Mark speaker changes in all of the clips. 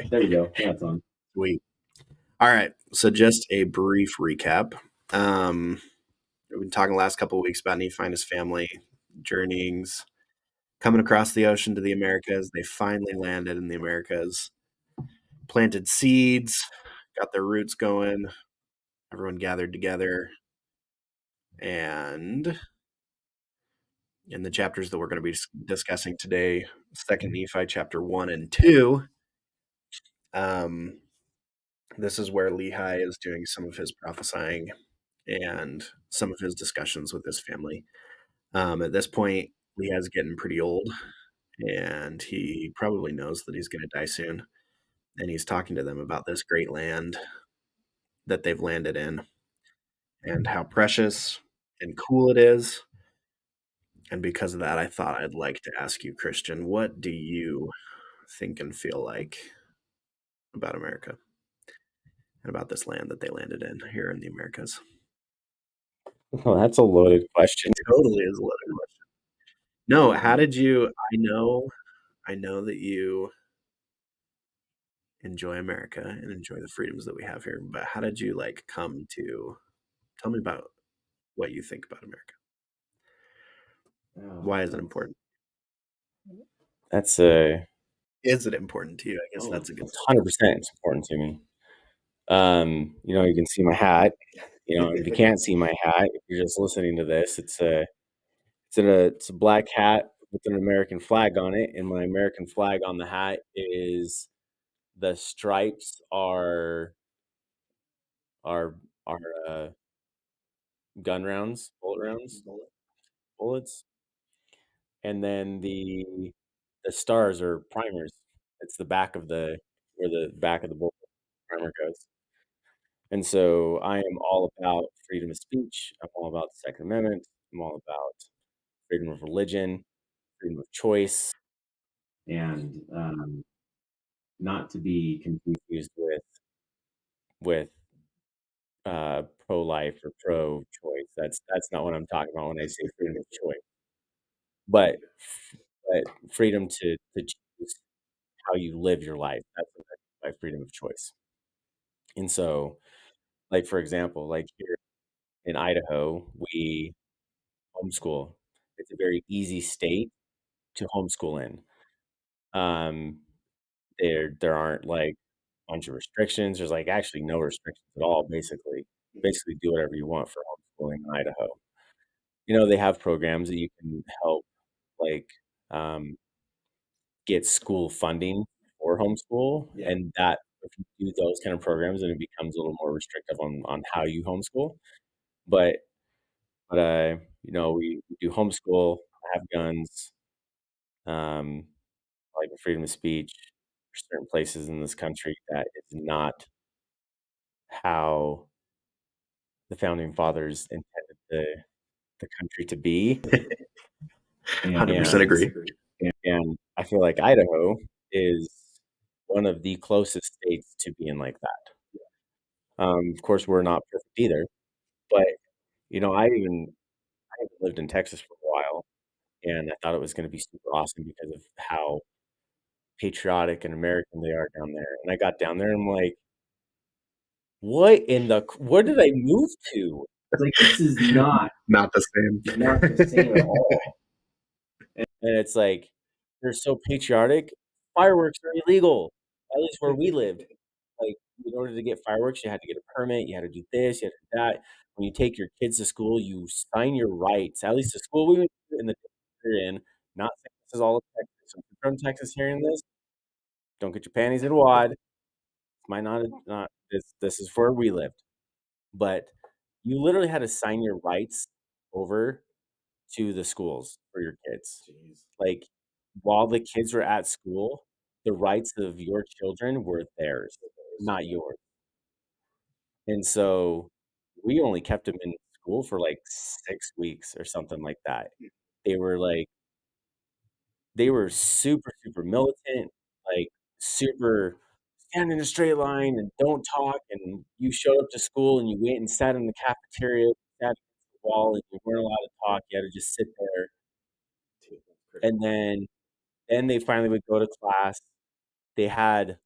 Speaker 1: There you go. That's on.
Speaker 2: Sweet. All right. So just a brief recap. We've been talking the last couple of weeks about Nephi and his family journeyings, coming across the ocean to the Americas. They finally landed in the Americas, planted seeds, got their roots going. Everyone gathered together, and in the chapters that we're going to be discussing today, Second Nephi chapter 1 and 2, this is where Lehi is doing some of his prophesying and some of his discussions with his family. At this point, Lehi's getting pretty old, and he probably knows that he's going to die soon. And he's talking to them about this great land that they've landed in and how precious and cool it is. And because of that, I thought I'd like to ask you, Christian, what do you think and feel like about America and about this land that they landed in here in the Americas?
Speaker 1: Oh, that's a loaded question.
Speaker 2: Totally is a loaded question. No, how did you? I know that you enjoy America and enjoy the freedoms that we have here, but how did you come to? Tell me about what you think about America. Why is it important?
Speaker 1: That's a
Speaker 2: Is it important to you? I guess that's a good
Speaker 1: 100%. It's important to me. You can see my hat. If you can't see my hat, if you're just listening to this, it's a black hat with an American flag on it, and my American flag on the hat is the stripes are are gun rounds, bullets, and then the stars are primers. It's the back of where the back of the bullet primer goes. And so I am all about freedom of speech. I'm all about the Second Amendment. I'm all about freedom of religion, freedom of choice, and not to be confused with pro-life or pro-choice. That's not what I'm talking about when I say freedom of choice. But freedom to choose how you live your life. That's what I mean by freedom of choice. And so, for example, here in Idaho, we homeschool. It's a very easy state to homeschool in. There aren't a bunch of restrictions. There's actually no restrictions at all. Basically do whatever you want for homeschooling in Idaho. They have programs that you can help like um, get school funding for homeschool, and that if you do those kind of programs, then it becomes a little more restrictive on how you homeschool. But we do homeschool, have guns, um, freedom of speech. There's certain places in this country that is not how the founding fathers intended the country to be.
Speaker 2: 100% agree.
Speaker 1: And I feel like Idaho is one of the closest states to being like that. Of course, we're not perfect either, but I even lived in Texas for a while, and I thought it was going to be super awesome because of how patriotic and American they are down there. And I got down there, and I'm like, where did I move to? This is not
Speaker 2: the same.
Speaker 1: not the same at all. And it's they're so patriotic. Fireworks are illegal, at least where we lived. In order to get fireworks, you had to get a permit. You had to do this. You had to do that. When you take your kids to school, you sign your rights. At least the school we went to in the you're in. Not saying this is all of Texas. So if you're from Texas hearing this, don't get your panties in a wad. Might not. This is where we lived, but you literally had to sign your rights over to the schools for your kids. Like, while the kids were at school, the rights of your children were theirs, not yours. And so we only kept them in school for 6 weeks or something like that. They were super, super militant, super stand in a straight line and don't talk. And you showed up to school and you went and sat in the cafeteria, sat against the wall, and you weren't allowed to talk. You had to just sit there. And then they finally would go to class. They had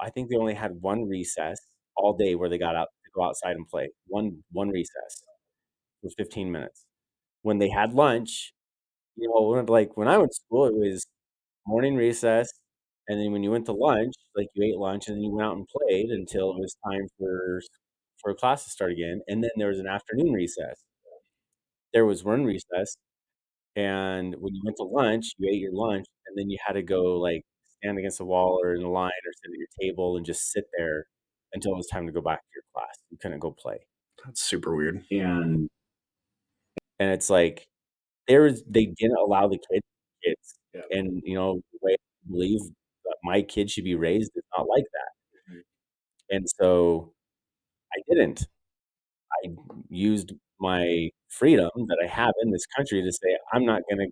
Speaker 1: I think they only had 1 recess all day where they got out to go outside and play. One recess for 15 minutes. When they had lunch, when I went to school, it was morning recess, and then when you went to lunch, you ate lunch, and then you went out and played until it was time for class to start again, and then there was an afternoon recess. There was 1 recess, and when you went to lunch, you ate your lunch, and then you had to go, stand against a wall or in a line or sit at your table and just sit there until it was time to go back to your class. You couldn't go play.
Speaker 2: That's super weird.
Speaker 1: And and it's like they didn't allow the kids,
Speaker 2: Yeah.
Speaker 1: and, the way I believe that my kid should be raised is not like that,
Speaker 2: Mhm.
Speaker 1: and so I didn't. I used my freedom that I have in this country to say, "I'm not gonna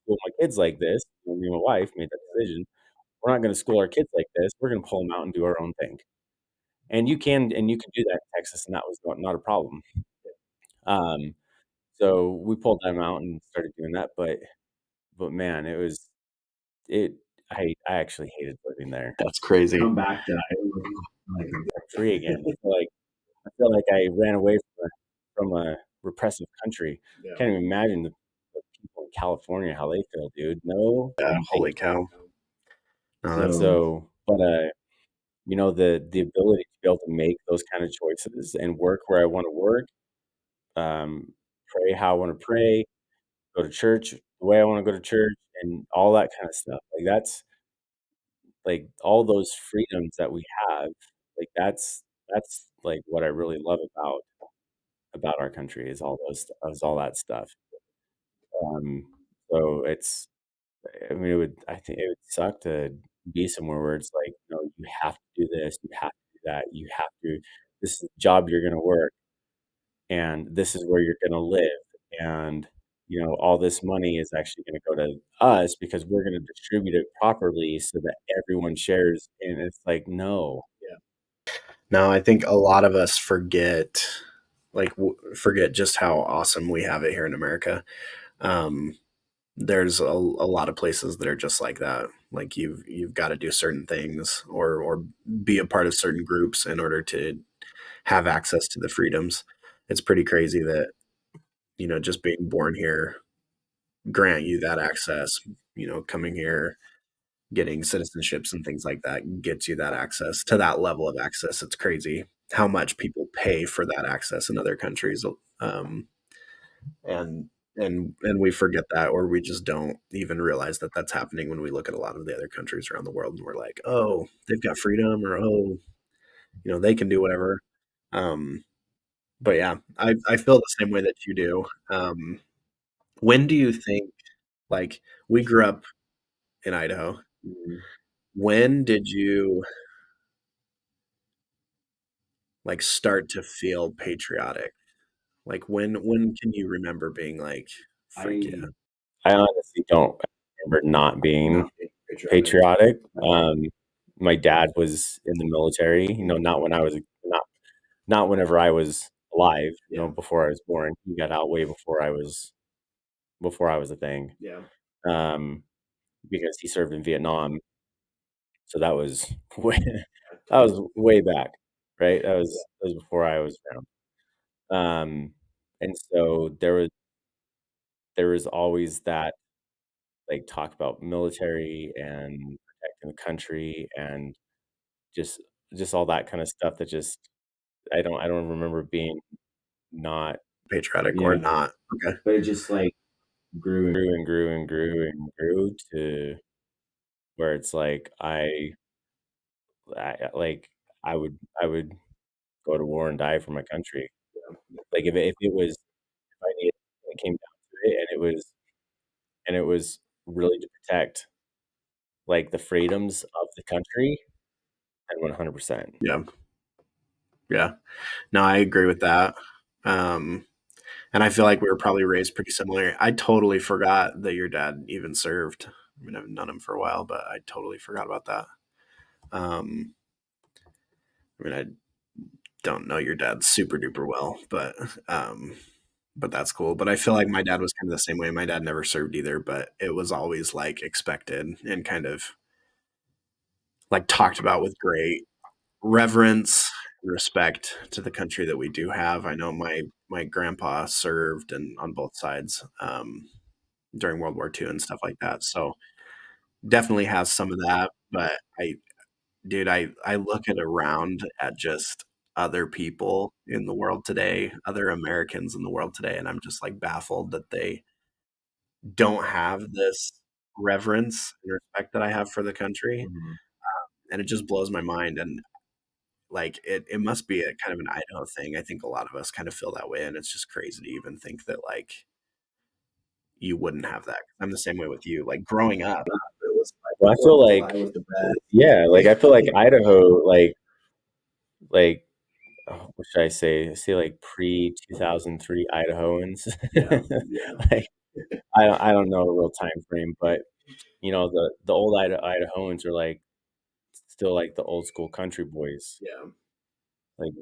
Speaker 1: school my kids like this." Me and my wife made that decision. We're not gonna school our kids like this. We're gonna pull them out and do our own thing. And you can do that in Texas, and that was not a problem. Um, so we pulled them out and started doing that, but man, it I actually hated living there.
Speaker 2: That's crazy.
Speaker 1: Come back to free again. I feel like I ran away from a repressive country.
Speaker 2: Yeah.
Speaker 1: Can't even imagine the people in California, how they feel, dude. No,
Speaker 2: Yeah,
Speaker 1: thank
Speaker 2: holy cow. No,
Speaker 1: you.
Speaker 2: that's
Speaker 1: The ability to be able to make those kind of choices and work where I wanna work, pray how I wanna pray, go to church the way I wanna go to church, and all that kinda stuff. All those freedoms that we have, that's what I really love about our country is all that stuff. Um, so it's I mean, I think it would suck to be somewhere where it's like, "No, you have to do this, you have to do that, you have to this is the job you're gonna work, and this is where you're gonna live, and, all this money is actually gonna go to us because we're gonna distribute it properly so that everyone shares," and it's like, "No."
Speaker 2: yeah. No, I think a lot of us forget, forget just how awesome we have it here in America. Um, there's a lot of places that are just like that. Like you've got to do certain things or be a part of certain groups in order to have access to the freedoms. It's pretty crazy that, just being born here grant you that access, coming here, getting citizenships and things like that gets you that access to that level of access. It's crazy how much people pay for that access in other countries. Um, and and we forget that, or we just don't even realize that that's happening when we look at a lot of the other countries around the world and we're like, oh, they've got freedom, or oh, they can do whatever. Um, but yeah, I feel the same way that you do. When do you think, like, we grew up in Idaho?
Speaker 1: Mhm.
Speaker 2: When did you like start to feel patriotic? Like when can you remember being like, frick
Speaker 1: I
Speaker 2: yeah,
Speaker 1: I honestly don't remember not
Speaker 2: not
Speaker 1: being
Speaker 2: being patriotic?
Speaker 1: patriotic. My dad was in the military, not when I was not whenever I was alive,
Speaker 2: Yeah,
Speaker 1: before I was born. He got out way before I was a thing,
Speaker 2: yeah,
Speaker 1: um, because he served in Vietnam, so that was that was way back, right? That was before I was around. And so there was always that, talk about military and protecting the country and just just all that kinda stuff that just I don't remember being not.
Speaker 2: patriotic or
Speaker 1: Yeah,
Speaker 2: not. Okay.
Speaker 1: but it just, grew and grew and grew and grew to where it's like I would go to war and die for my country. If I needed when it came down to it, and it was really to protect, the freedoms of the country, then 100%.
Speaker 2: Yeah, yeah. No, I agree with that. And I feel like we were probably raised pretty similar. I totally forgot that your dad even served. I mean, I've known him for a while, but I totally forgot about that. Um, I mean, I don't know your dad super duper well, um, but that's cool. But I feel like my dad was kind of the same way. My dad never served either, but it was always like expected and kind of like talked about with great reverence and respect to the country that we do have. I know my grandpa served and on both sides during World War II and stuff like that. So definitely has some of that. But I look at around at just other people in the world today, other Americans in the world today, and I'm just like baffled that they don't have this reverence and respect that I have for the country.
Speaker 1: Mhm.
Speaker 2: And it just blows my mind. And like it must be a kind of an Idaho thing. I think a lot of us kind of feel that way. And it's just crazy to even think that like you wouldn't have that. I'm the same way with you. Like growing up, it was like
Speaker 1: Well, I
Speaker 2: Fourth
Speaker 1: feel
Speaker 2: of
Speaker 1: like
Speaker 2: July was the best.
Speaker 1: yeah, like I feel like Idaho, like what should I say? I say like pre 2003 Idahoans.
Speaker 2: Yeah, yeah,
Speaker 1: Like I don't know a real time frame, but you know the old Idahoans are like still like the old school country boys,
Speaker 2: yeah,
Speaker 1: like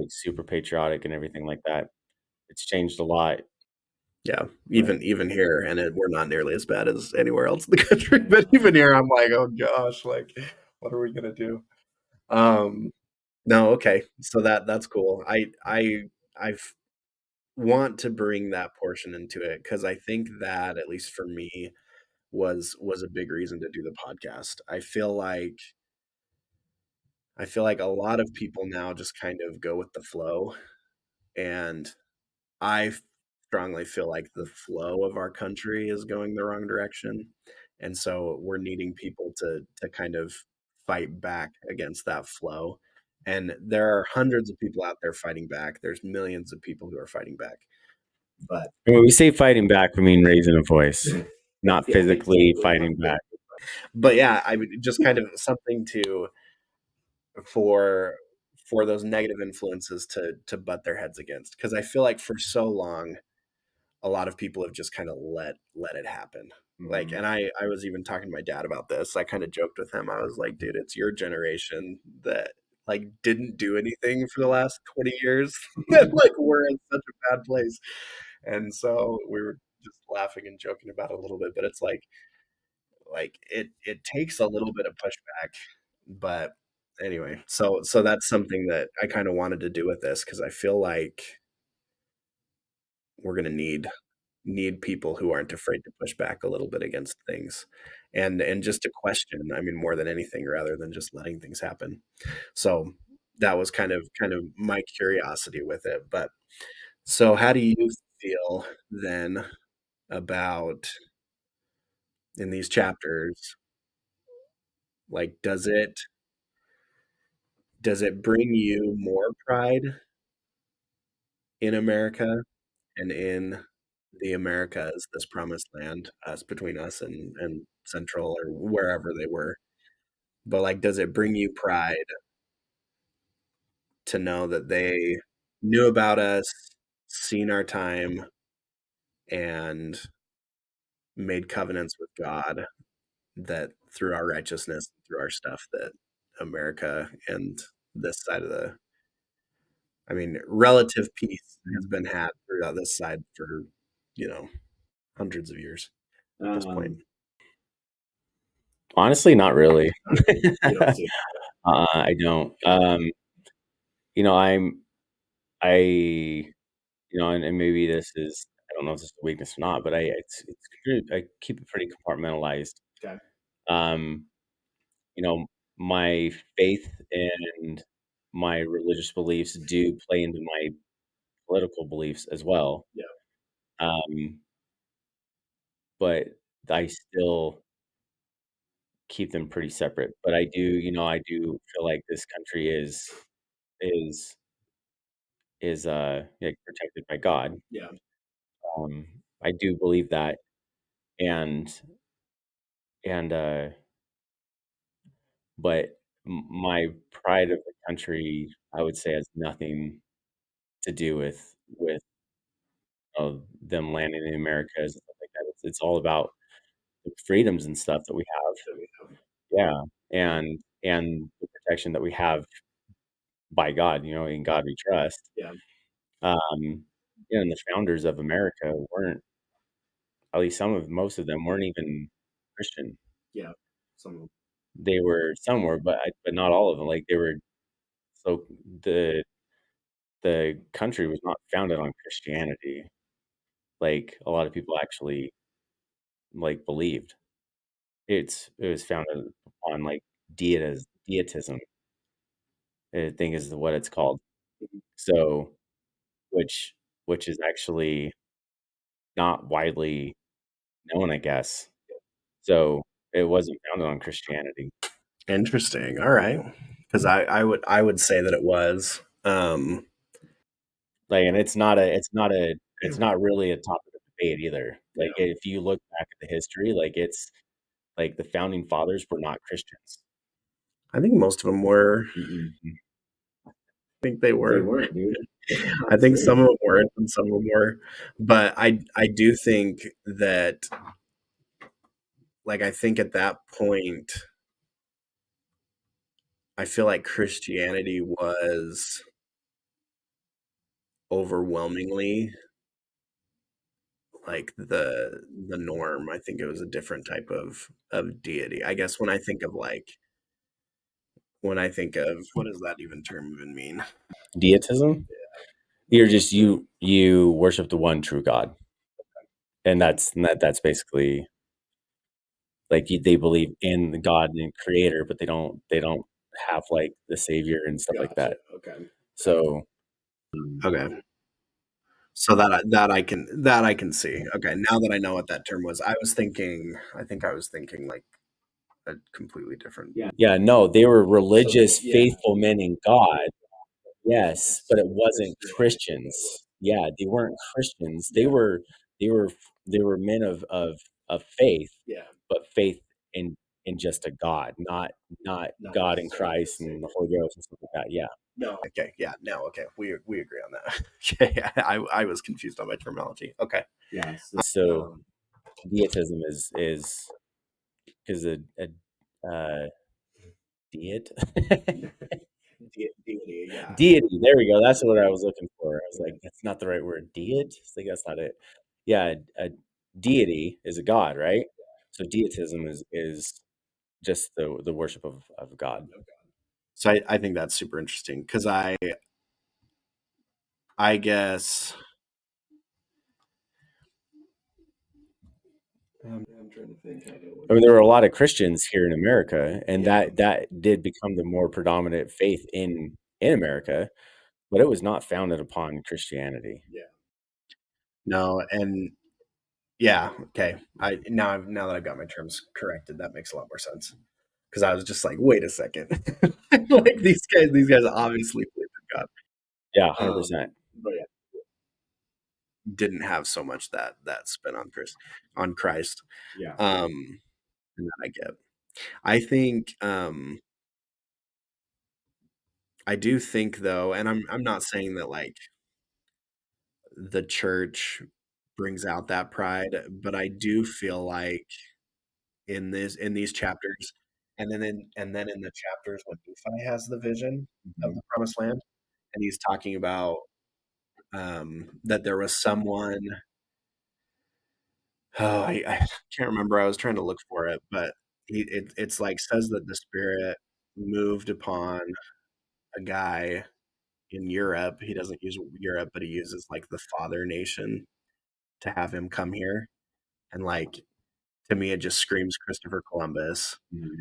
Speaker 1: super patriotic and everything like that. It's changed a lot,
Speaker 2: yeah.
Speaker 1: but
Speaker 2: Even here, and we're not nearly as bad as anywhere else in the country. But even here, I'm like, oh gosh, like what are we gonna do? Um, no, okay. So that's cool. I want to bring that portion into it because I think that at least for me was a big reason to do the podcast. I feel like a lot of people now just kind of go with the flow, and I strongly feel like the flow of our country is going the wrong direction, and so we're needing people to kind of fight back against that flow. And there are hundreds of people out there fighting back. There's millions of people who are fighting back. But
Speaker 1: when we say fighting back, we mean raising a voice, not
Speaker 2: yeah,
Speaker 1: physically
Speaker 2: exactly.
Speaker 1: fighting back.
Speaker 2: But yeah, I mean, just kind of something to for for those negative influences to butt their heads against. Because I feel like for so long, a lot of people have just kind of let it happen. Like,
Speaker 1: Mhm.
Speaker 2: and I was even talking to my dad about this. I kind of joked with him. I was like, dude, it's your generation that like didn't do anything for the last 20 years that like we're in such a bad place. And so we were just laughing and joking about it a little bit, but it's like it takes a little bit of pushback. But anyway, so that's something that I kind of wanted to do with this because I feel like we're gonna need people who aren't afraid to push back a little bit against things and just to question, I mean, more than anything, rather than just letting things happen. So that was kind of my curiosity with it. But so how do you feel then about in these chapters, like does it bring you more pride in America and in the Americas, this promised land, us between us and Central or wherever they were? But like, does it bring you pride to know that they knew about us, seen our time, and made covenants with God that through our righteousness, through our stuff, that America and this side of the, I mean, relative peace has been had throughout this side for, you know, hundreds of years at this point.
Speaker 1: Honestly, not really.
Speaker 2: Not really. You don't see it.
Speaker 1: I don't. You know, I and maybe this is I don't know if this is a weakness or not, but I keep it pretty compartmentalized.
Speaker 2: Okay.
Speaker 1: Um, you know, my faith and my religious beliefs do play into my political beliefs as well.
Speaker 2: Yeah.
Speaker 1: Um, but I still keep them pretty separate. But I do feel like this country is like protected by God.
Speaker 2: Yeah.
Speaker 1: I do believe that, and and but my pride of the country, I would say, has nothing to do with them landing in the Americas and stuff like that. It's all about the freedoms and stuff that we have.
Speaker 2: That we have.
Speaker 1: Yeah, and the protection that we have by God. In God we trust.
Speaker 2: Yeah.
Speaker 1: Um, and the founders of America weren't, at least most of them weren't even Christian.
Speaker 2: Yeah. Some of them.
Speaker 1: They were some were, but not all of them. Like, they were so the the country was not founded on Christianity, like a lot of people actually, like, believed. It was founded on, like, dietism, I think is what it's called. So, which which is actually not widely known, I guess. So, it wasn't founded on Christianity.
Speaker 2: Interesting. All right. Because I would say that it was.
Speaker 1: Like, and it's not really a topic of debate either. Like, if you look back at the history, like, it's like, the founding fathers were not Christians.
Speaker 2: I think most of them were.
Speaker 1: Mm-mm.
Speaker 2: I think they
Speaker 1: They
Speaker 2: were.
Speaker 1: weren't, dude.
Speaker 2: I
Speaker 1: That's
Speaker 2: think some of
Speaker 1: crazy.
Speaker 2: them weren't and some of them were. But I do think that, like, I think at that point, I feel like Christianity was overwhelmingly like the norm. I think it was a different type of deity. I guess when I think of what does that even term even mean?
Speaker 1: Dietism? You worship the one true God, and that's basically like they believe in the God and Creator, but they don't have like the Savior and stuff like
Speaker 2: Gotcha.
Speaker 1: that.
Speaker 2: Okay.
Speaker 1: So
Speaker 2: Okay. So that I can see. Okay, now that I know what that term was, I think I was thinking like a completely different.
Speaker 1: yeah, no, they were religious, faithful men in God. Yes, but it wasn't Christians. Yeah, they weren't Christians. They were they were men of faith,
Speaker 2: Yeah.
Speaker 1: but faith in just a God, not God in Christ and the Holy Ghost and stuff like that. Yeah.
Speaker 2: No. Okay. Yeah. No. Okay. We agree on that. Okay. I was confused on my terminology. Okay.
Speaker 1: So dietism is a diet
Speaker 2: Deity. Yeah.
Speaker 1: deity. There we go. That's what I was looking for. I was like, that's not the right word. Diet. I think that's not it. Yeah, a deity is a god, right? So dietism is just the worship of God.
Speaker 2: So I think that's super interesting because I guess I'm trying to think how that
Speaker 1: I
Speaker 2: would.
Speaker 1: mean, there were a lot of Christians here in America, and
Speaker 2: Yeah.
Speaker 1: that did become the more predominant faith in America, but it was not founded upon Christianity.
Speaker 2: Yeah. No, and yeah, okay. Now that I've got my terms corrected, that makes a lot more sense. Because I was just like, wait a second, like these guys obviously believe in God,
Speaker 1: Yeah, 100%.
Speaker 2: um, but yeah, didn't have so much that spin on Christ,
Speaker 1: Yeah.
Speaker 2: and that I get. I think I do think though, and I'm not saying that like the church brings out that pride, but I do feel like in these chapters, and then in the chapters when Nephi has the vision of
Speaker 1: Mhm.
Speaker 2: the promised land, and he's talking about that there was someone. Oh, I can't remember. I was trying to look for it, but it's like says that the spirit moved upon a guy in Europe. He doesn't use Europe, but he uses like the father nation to have him come here, and like to me, it just screams Christopher Columbus.
Speaker 1: Mhm.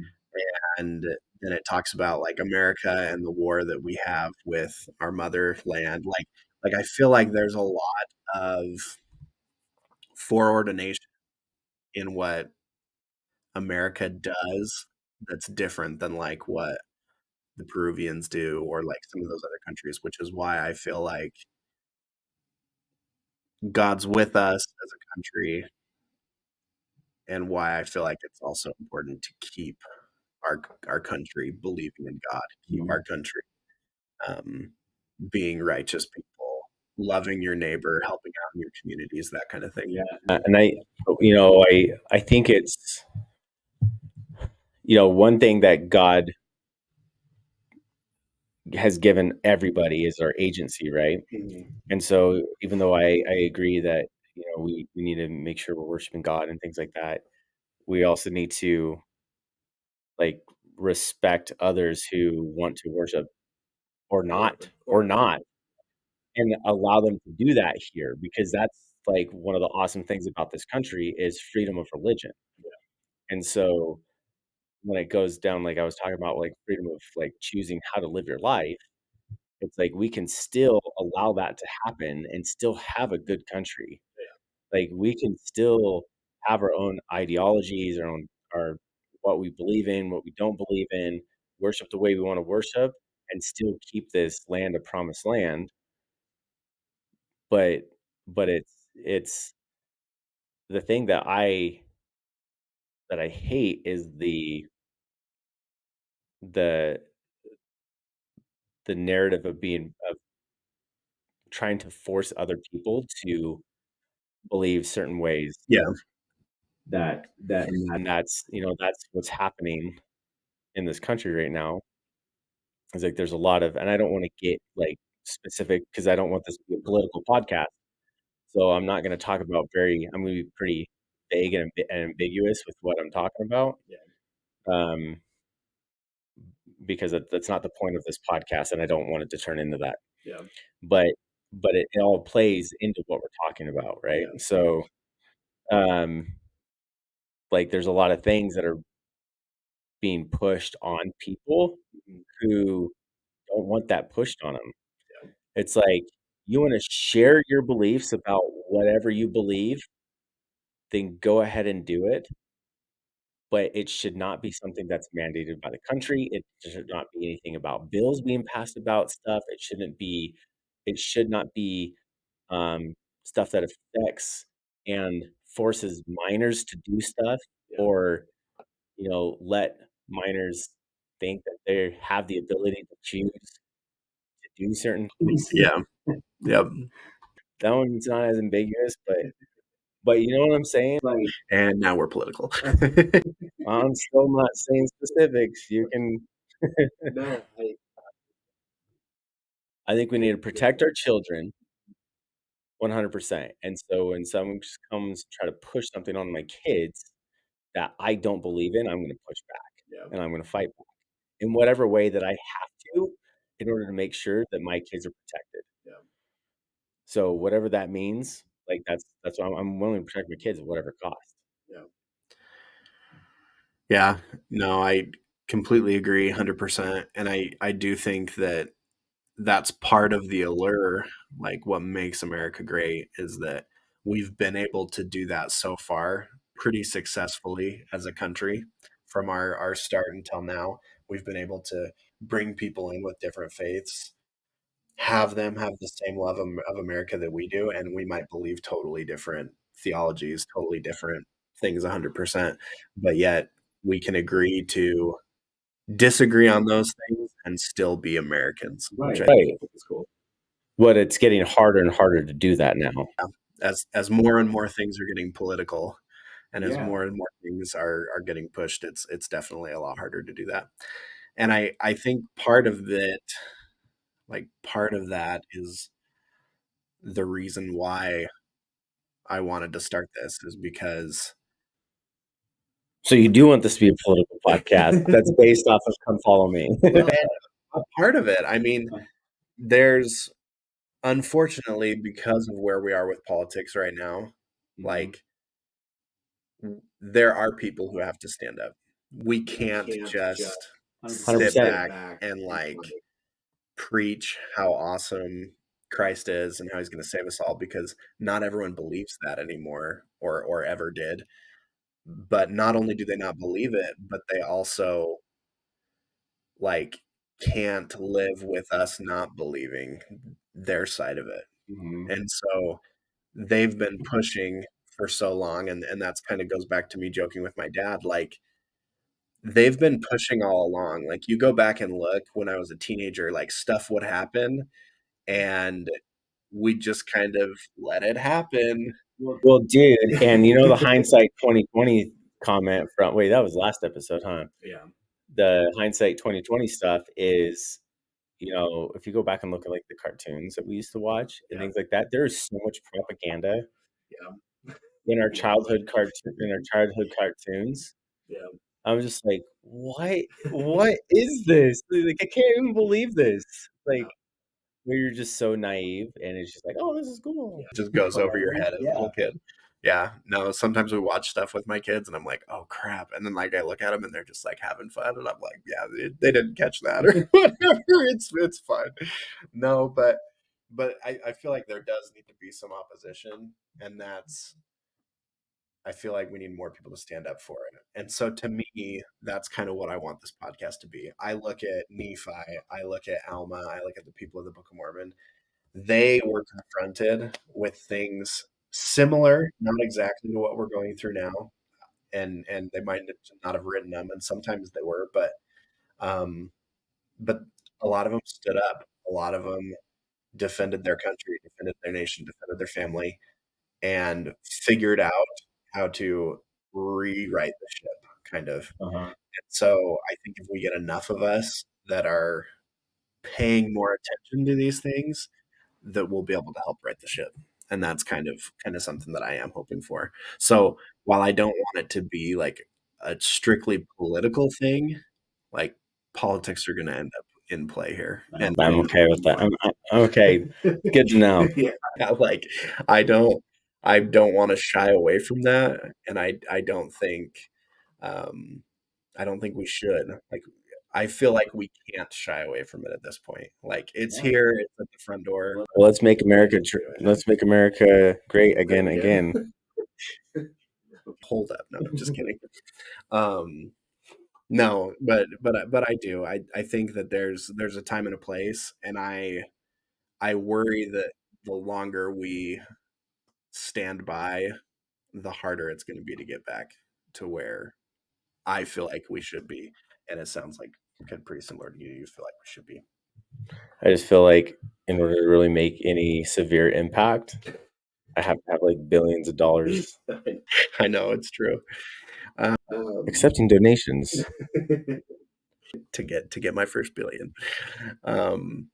Speaker 2: And then it talks about like America and the war that we have with our motherland. Like I feel like there's a lot of foreordination in what America does that's different than like what the Peruvians do or like some of those other countries, which is why I feel like God's with us as a country and why I feel like it's also important to keep our country believing in God, keep our
Speaker 1: Mhm.
Speaker 2: country um, being righteous people, loving your neighbor, helping out in your communities, that kind of thing.
Speaker 1: Yeah, and I think it's one thing that God has given everybody is our agency, right?
Speaker 2: Mhm.
Speaker 1: And so even though I agree that, we need to make sure we're worshiping God and things like that, we also need to, like, respect others who want to worship or not, and allow them to do that here, because that's, like, one of the awesome things about this country is freedom of religion. And so when it goes down, like I was talking about, like, freedom of, like, choosing how to live your life, it's like we can still allow that to happen and still have a good country. Like, we can still have our own ideologies, our what we believe in, what we don't believe in, worship the way we wanna worship, and still keep this land a promised land, but it's the thing that I hate is the the narrative of trying to force other people to believe certain ways
Speaker 2: Yeah.
Speaker 1: and that's, that's what's happening in this country right now. It's like there's a lot of, and I don't wanna get, like, specific because I don't want this to be a political podcast, so I'm gonna be pretty vague and ambiguous with what I'm talking about, um, because that's not the point of this podcast, and I don't want it to turn into that. But it all plays into what we're talking about, right? So, um, like, there's a lot of things that are being pushed on people who don't want that pushed on them. It's like, you wanna share your beliefs about whatever you believe, then go ahead and do it, but it should not be something that's mandated by the country. It should not be anything about bills being passed about stuff. It should not be, um, stuff that affects and forces minors to do stuff or, let minors think that they have the ability to choose to do certain things.
Speaker 2: Yeah. Yep.
Speaker 1: That one's not as ambiguous, but you know what I'm saying? Like,
Speaker 2: And now we're political.
Speaker 1: I'm still not saying specifics. You can No, I think we need to protect our children 100%, and so when someone just comes to try to push something on my kids that I don't believe in, I'm gonna push back, and I'm gonna fight back in whatever way that I have to in order to make sure that my kids are protected. So whatever that means, like, that's why I'm willing to protect my kids at whatever cost.
Speaker 2: Yeah. No, I completely agree 100%, and I do think that that's part of the allure, like, what makes America great is that we've been able to do that so far pretty successfully as a country from our start until now. We've been able to bring people in with different faiths, have them have the same love of America that we do, and we might believe totally different theologies, totally different things 100%, but yet we can agree to disagree on those things and still be Americans, which I
Speaker 1: Right.
Speaker 2: think is cool.
Speaker 1: But it's getting harder and harder to do that now.
Speaker 2: As more and more things are getting political and as more and more things are getting pushed, it's definitely a lot harder to do that. And I think part of that is the reason why I wanted to start this is because
Speaker 1: So you do want this to be a political podcast that's based off of "Come Follow Me."
Speaker 2: well, a part of it, I mean, there's unfortunately, because of where we are with politics right now,
Speaker 1: Mhm.
Speaker 2: like, there are people who have to stand up. We can't just sit
Speaker 1: 100%.
Speaker 2: back and, like, preach how awesome Christ is and how he's gonna save us all because not everyone believes that anymore or ever did. But not only do they not believe it, but they also, like, can't live with us not believing their side of it.
Speaker 1: Mhm.
Speaker 2: And so they've been pushing for so long, and that's kinda goes back to me joking with my dad, like, they've been pushing all along, like, you go back and look when I was a teenager, like, stuff would happen, and we just kind of let it happen.
Speaker 1: Well, dude, and the hindsight 2020 comment from wait, that was last episode, huh?
Speaker 2: Yeah,
Speaker 1: The hindsight 2020 stuff is, if you go back and look at, like, the cartoons that we used to watch and
Speaker 2: yeah,
Speaker 1: things like that, there is so much propaganda
Speaker 2: yeah,
Speaker 1: in our childhood cartoons.
Speaker 2: yeah.
Speaker 1: I'm just like, What is this? Like, I can't even believe this." Like, where you're just so naive, and it's just like, "Oh, this is cool."
Speaker 2: Just goes over your head as a
Speaker 1: Yeah.
Speaker 2: little kid. Yeah, no, sometimes we watch stuff with my kids and I'm like, "Oh, crap," and then, like, I look at them and they're just, like, having fun, and I'm like, "Yeah, they didn't catch that," or whatever, it's fun. No, but I feel like there does need to be some opposition, and that's I feel like we need more people to stand up for it. And so to me, that's kind of what I want this podcast to be. I look at Nephi, I look at Alma, I look at the people of the Book of Mormon. They were confronted with things similar, not exactly to what we're going through now. And they might not have written them, and sometimes they were, um, but a lot of them stood up. A lot of them defended their country, defended their nation, defended their family, and figured out how to rewrite the ship, kind of.
Speaker 1: Uh-huh.
Speaker 2: And so I think if we get enough of us that are paying more attention to these things, that we'll be able to help right the ship. And that's kind of something that I am hoping for. So while I don't want it to be like a strictly political thing, like politics are going to end up in play here, and
Speaker 1: I'm okay with that. I'm okay. Good to know.
Speaker 2: yeah, like I don't I don't want to shy away from that, and um, I don't think we should. Like I feel like we can't shy away from it at this point. Like it's here, it's at the front door.
Speaker 1: Well, let's make America great again.
Speaker 2: Hold up, no, I'm just kidding. Um, no, but I do. I think that there's a time and a place, and I worry that the longer we stand by, the harder it's going to be to get back to where I feel like we should be. And it sounds like pretty similar to you. You feel like we should be.
Speaker 1: I just feel like in order to really make any severe impact, I have to have like billions of dollars.
Speaker 2: I know it's true. Um,
Speaker 1: Accepting donations.
Speaker 2: to get my first billion. Um,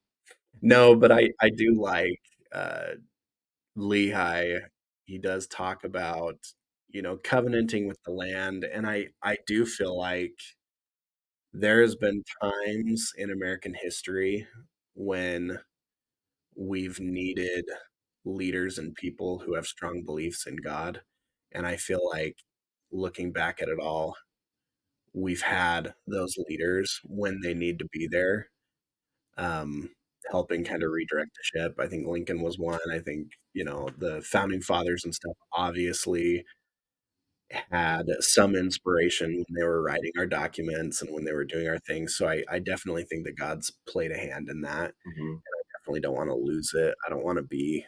Speaker 2: no, but I do like uh, Lehi. He does talk about covenanting with the land, and I do feel like there has been times in American history when we've needed leaders and people who have strong beliefs in God. And I feel like looking back at it all, we've had those leaders when they need to be there, um, helping kind of redirect the ship. I think Lincoln was one. I think, the founding fathers and stuff obviously had some inspiration when they were writing our documents and when they were doing our things. So I definitely think that God's played a hand in that.
Speaker 1: Mhm.
Speaker 2: Definitely don't want to lose it. I don't want to be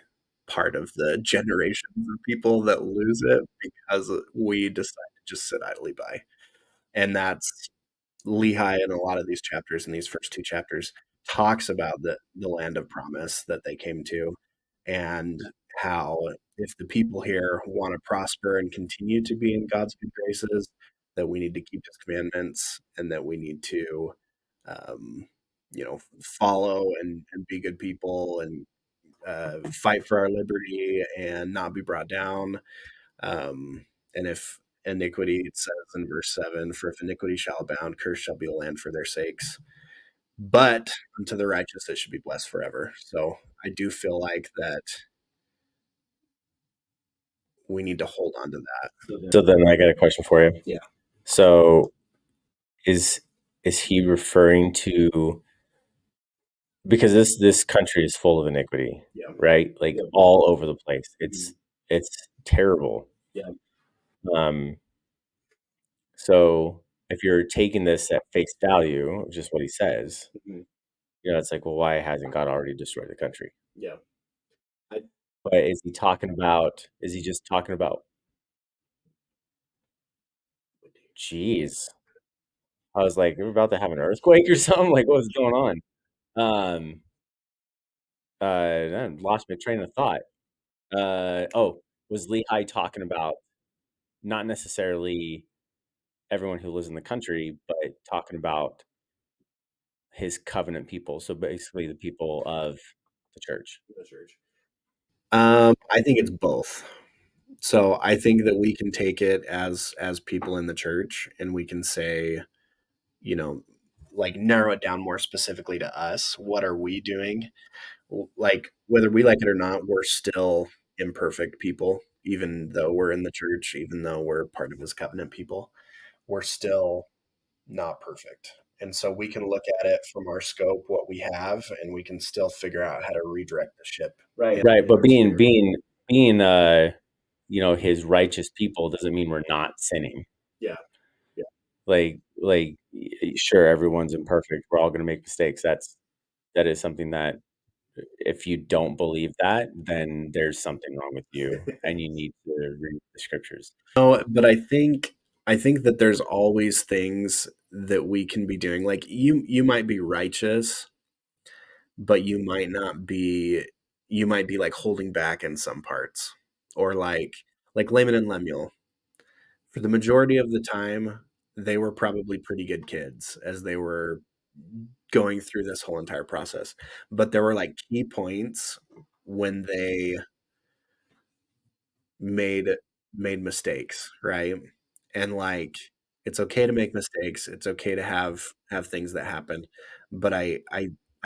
Speaker 2: part of the generations of people that lose it because we decide to just sit idly by. And that's Lehi in a lot of these chapters, in these first two chapters, talks about the land of promise that they came to, and how if the people here want to prosper and continue to be in God's good graces, that we need to keep His commandments, and that we need to, um, follow and be good people, and fight for our liberty and not be brought down. And if iniquity, it says in verse 7, for if iniquity shall abound, curse shall be a land for their sakes. But unto the righteous it should be blessed forever. So I do feel like that we need to hold on to that.
Speaker 1: So then I got a question for you.
Speaker 2: Yeah.
Speaker 1: So is is he referring to, because this country is full of iniquity,
Speaker 2: Yeah.
Speaker 1: right? Like
Speaker 2: Yeah.
Speaker 1: all over the place. It's terrible.
Speaker 2: Yeah.
Speaker 1: Um, so if you're taking this at face value, just what he says,
Speaker 2: Mhm.
Speaker 1: it's like, well, why hasn't God already destroyed the country?
Speaker 2: Yeah. I,
Speaker 1: But is he just talking about, geez, I was like, we're about to have an earthquake or something? Like, what's going on? Um, I lost my train of thought. Was Lehi talking about not necessarily everyone who lives in the country, but talking about his covenant people? So basically, the people of the church.
Speaker 2: I think it's both. So I think that we can take it as people in the church, and we can say, you know, like narrow it down more specifically to us. What are we doing? Like whether we like it or not, we're still imperfect people, even though we're in the church, even though we're part of his covenant people. We're still not perfect. And so we can look at it from our scope, what we have, and we can still figure out how to redirect the ship
Speaker 1: Right.
Speaker 2: in,
Speaker 1: Right.
Speaker 2: in
Speaker 1: But
Speaker 2: our sphere.
Speaker 1: being his righteous people doesn't mean we're not sinning.
Speaker 2: Yeah. Yeah.
Speaker 1: Sure, everyone's imperfect. We're all going to make mistakes. That is something that if you don't believe that, then there's something wrong with you and you need to read the scriptures.
Speaker 2: No, but I think that there's always things that we can be doing. Like you might be righteous, but you might be like holding back in some parts. Or like Laman and Lemuel. For the majority of the time, they were probably pretty good kids as they were going through this whole entire process. But there were like key points when they made made mistakes, right? And like it's okay to make mistakes. It's okay to have things that happen. But I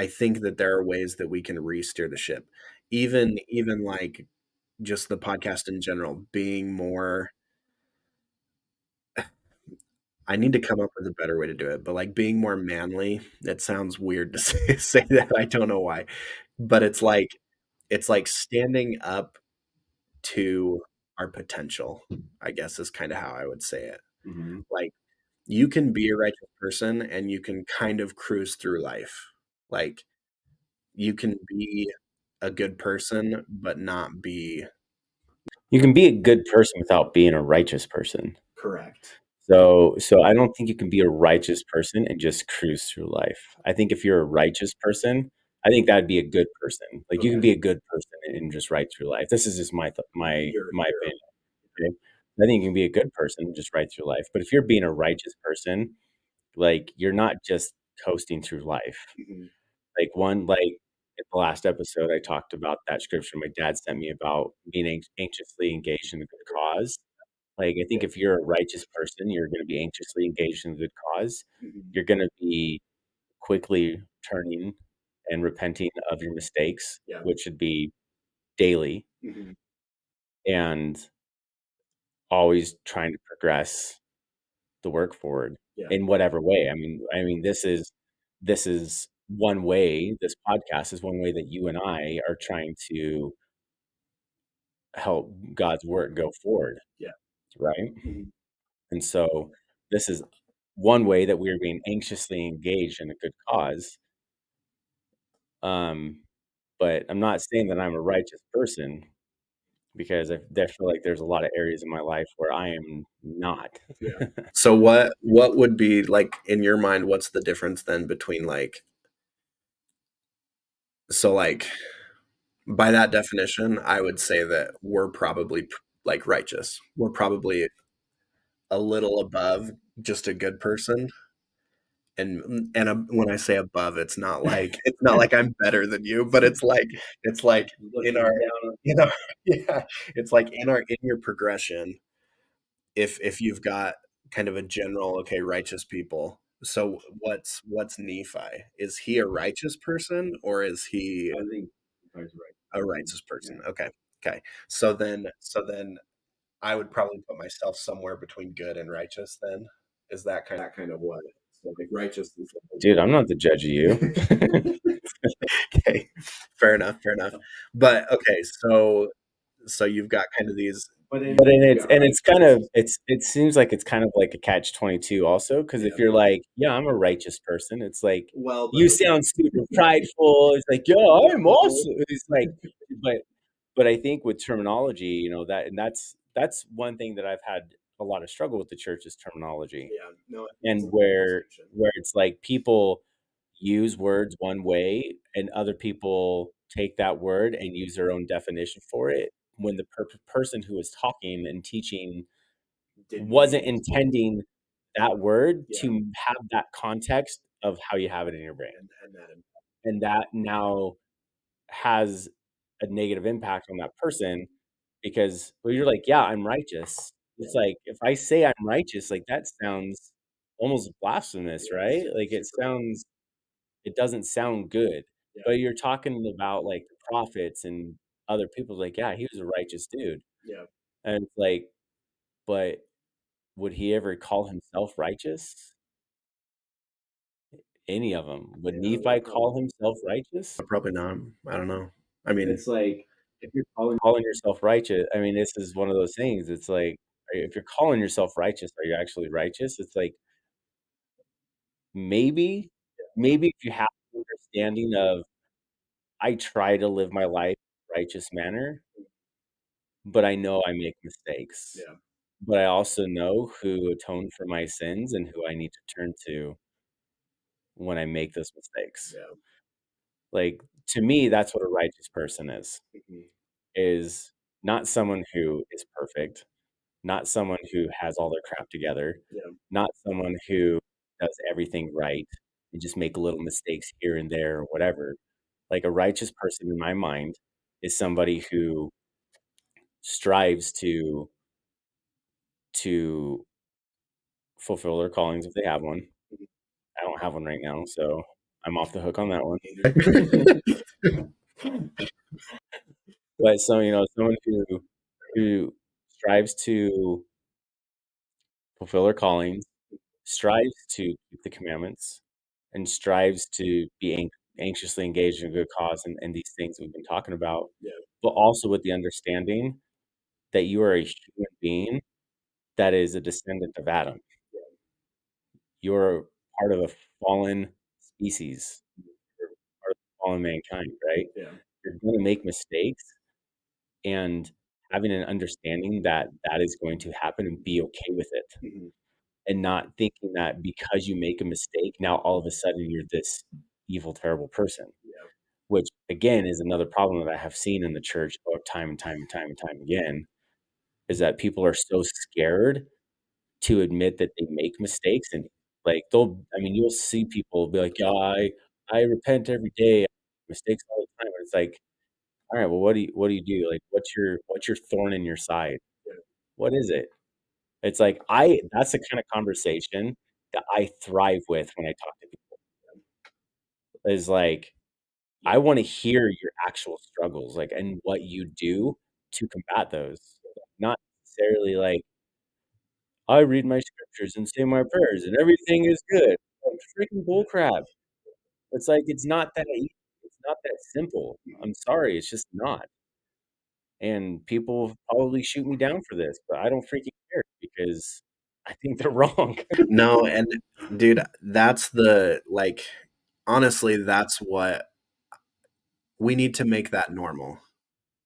Speaker 2: think that there are ways that we can re-steer the ship. Even like just the podcast in general being more, I need to come up with a better way to do it, but like being more manly, it sounds weird to say that. I don't know why. But it's like standing up to our potential, I guess is kind of how I would say it.
Speaker 1: Mhm.
Speaker 2: Like you can be a righteous person and you can kind of cruise through life. Like you can be a good person but not be
Speaker 1: You can be a good person without being a righteous person.
Speaker 2: correct.
Speaker 1: So I don't think you can be a righteous person and just cruise through life. I think if you're a righteous person, I think that'd be a good person. Like you can
Speaker 2: Okay.
Speaker 1: be a good person and just ride through life. This is just my
Speaker 2: You're
Speaker 1: opinion. Okay? I think you can be a good person and just ride through life. But if you're being a righteous person, like you're not just coasting through life.
Speaker 2: mhm,
Speaker 1: Like in the last episode, I talked about that scripture my dad sent me about being anxiously engaged in a good cause. Like, I think if you're a righteous person, you're gonna be anxiously engaged in a good cause.
Speaker 2: mhm,
Speaker 1: You're gonna be quickly turning and repenting of your mistakes,
Speaker 2: yeah.
Speaker 1: which should be daily,
Speaker 2: Mhm,
Speaker 1: and always trying to progress the work forward
Speaker 2: yeah.
Speaker 1: in whatever way. I mean, this is one way, this podcast is one way that you and I are trying to help God's work go forward,
Speaker 2: Yeah.
Speaker 1: right?
Speaker 2: Mhm.
Speaker 1: And so this is one way that we are being anxiously engaged in a good cause. Um, but I'm not saying that I'm a righteous person because I feel like there's a lot of areas in my life where I am not.
Speaker 2: Yeah. So what would be like in your mind, what's the difference then between like, so like by that definition, I would say that we're probably like righteous. We're probably a little above just a good person. And when I say above, it's not like I'm better than you, but it's like in our
Speaker 1: Looking down.
Speaker 2: yeah, it's like in your progression, if you've got kind of a general, okay, righteous people. So what's Nephi? Is he a righteous person or is he
Speaker 1: I think that's right.
Speaker 2: a righteous person?
Speaker 1: Yeah.
Speaker 2: Okay. Okay. So then I would probably put myself somewhere between good and righteous then. Is that kind of what? So like righteous is
Speaker 1: Dude, I'm not the judge of you.
Speaker 2: okay. Fair enough, fair enough. But okay, so you've got kind of these
Speaker 1: But then
Speaker 2: you've
Speaker 1: it's
Speaker 2: got
Speaker 1: and it's kind
Speaker 2: righteous.
Speaker 1: of it seems like it's kind of like a catch-22 also, because if
Speaker 2: Yeah.
Speaker 1: you're like, "Yeah, I'm a righteous person," it's like,
Speaker 2: Well, but
Speaker 1: you sound super prideful. It's like, "Yeah, I'm also" it's like but but I think with terminology, that's one thing that I've had a lot of struggle with the church is terminology.
Speaker 2: yeah, no, I think it's
Speaker 1: And
Speaker 2: a good distinction.
Speaker 1: where it's like people use words one way and other people take that word and use their own definition for it when the person who was talking and teaching
Speaker 2: Didn't
Speaker 1: wasn't
Speaker 2: mean
Speaker 1: intending that word
Speaker 2: yeah,
Speaker 1: to have that context of how you have it in your brain.
Speaker 2: and that
Speaker 1: And that now has a negative impact on that person because well, you're like, "Yeah, I'm righteous." It's like, if I say I'm righteous, like, that sounds almost blasphemous, right? Like, it doesn't sound good. But you're talking about, like, the prophets and other people, like, "Yeah, he was a righteous dude." And it's like, but would he ever call himself righteous? Any of them? Would Nephi call himself righteous?
Speaker 2: Probably not. I don't know. I mean,
Speaker 1: It's like, if you're calling yourself righteous, I mean, this is one of those things, it's like, if you're calling yourself righteous, are you actually righteous? It's like, maybe maybe if you have the understanding of, I try to live my life in a righteous manner, but I know I make mistakes. But I also know who atoned for my sins and who I need to turn to when I make those mistakes. Like, to me, that's what a righteous person is not someone who is perfect, not someone who has all their crap together, not someone who does everything right and just make little mistakes here and there or whatever. Like, a righteous person in my mind is somebody who strives to fulfill their callings if they have one. I don't have one right now, so I'm off the hook on that one. But so, someone who strives to fulfill their callings, strives to keep the commandments, and strives to be anxiously engaged in a good cause and these things we've been talking about, but also with the understanding that you are a human being that is a descendant of Adam. You're part of a fallen species. You're part of fallen mankind, right? You're gonna make mistakes, and having an understanding that that is going to happen and be okay with it, and not thinking that because you make a mistake, now all of a sudden you're this evil, terrible person, which again is another problem that I have seen in the church time and time and time and time again, is that people are so scared to admit that they make mistakes, and like I mean, you'll see people be like, "Yeah, I repent every day, I make mistakes all the time." And it's like, all right, well, what do you do? Like, what's your thorn in your side? What is it? It's like that's the kind of conversation that I thrive with when I talk to people. Is like, I wanna hear your actual struggles, like, and what you do to combat those. Not necessarily like, "I read my scriptures and say my prayers and everything is good." Like, freaking bullcrap. It's like, it's not that easy. It's not that simple. I'm sorry, it's just not. And people probably shoot me down for this, but I don't freaking care because I think they're wrong.
Speaker 2: no, and dude, that's honestly, that's what we need to make that normal.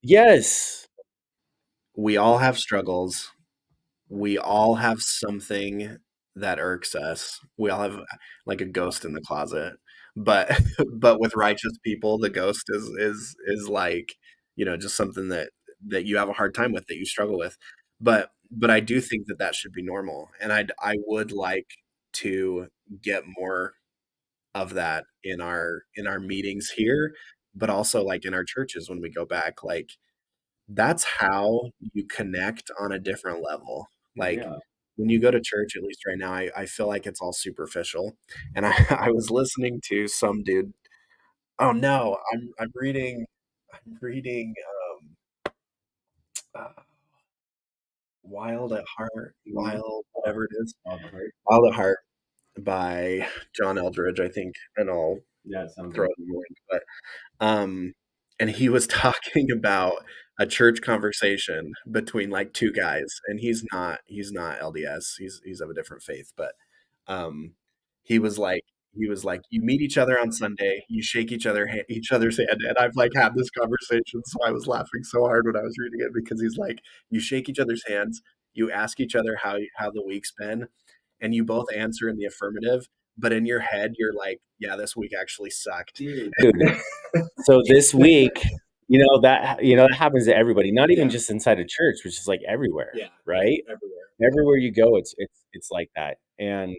Speaker 1: Yes.
Speaker 2: We all have struggles. We all have something that irks us. We all have like a ghost in the closet. But but with righteous people, the ghost is like, just something that you have a hard time with, that you struggle with. But I do think that that should be normal. And I would like to get more of that in our meetings here, but also like in our churches when we go back. Like, that's how you connect on a different level. Like,
Speaker 1: Yeah.
Speaker 2: when you go to church, at least right now, I feel like it's all superficial. And I was listening to some dude. Oh no, I'm reading uh, Wild at Heart,
Speaker 1: Mhm.
Speaker 2: Wild, whatever it is.
Speaker 1: All the heart.
Speaker 2: Wild at Heart by John Eldridge, I think, and I'll
Speaker 1: Yeah, it sounds
Speaker 2: throw
Speaker 1: like
Speaker 2: it in the link. But Um, and he was talking about a church conversation between like two guys, and he's not LDS. He's of a different faith, but um, he was like you meet each other on Sunday, you shake each other's hand, and I've like had this conversation, so I was laughing so hard when I was reading it because he's like, you shake each other's hands, you ask each other how the week's been, and you both answer in the affirmative, but in your head you're like, yeah, this week actually sucked.
Speaker 1: dude. So this week, that happens to everybody, not even just inside a church, which is like everywhere, right? Everywhere you go, it's like that. And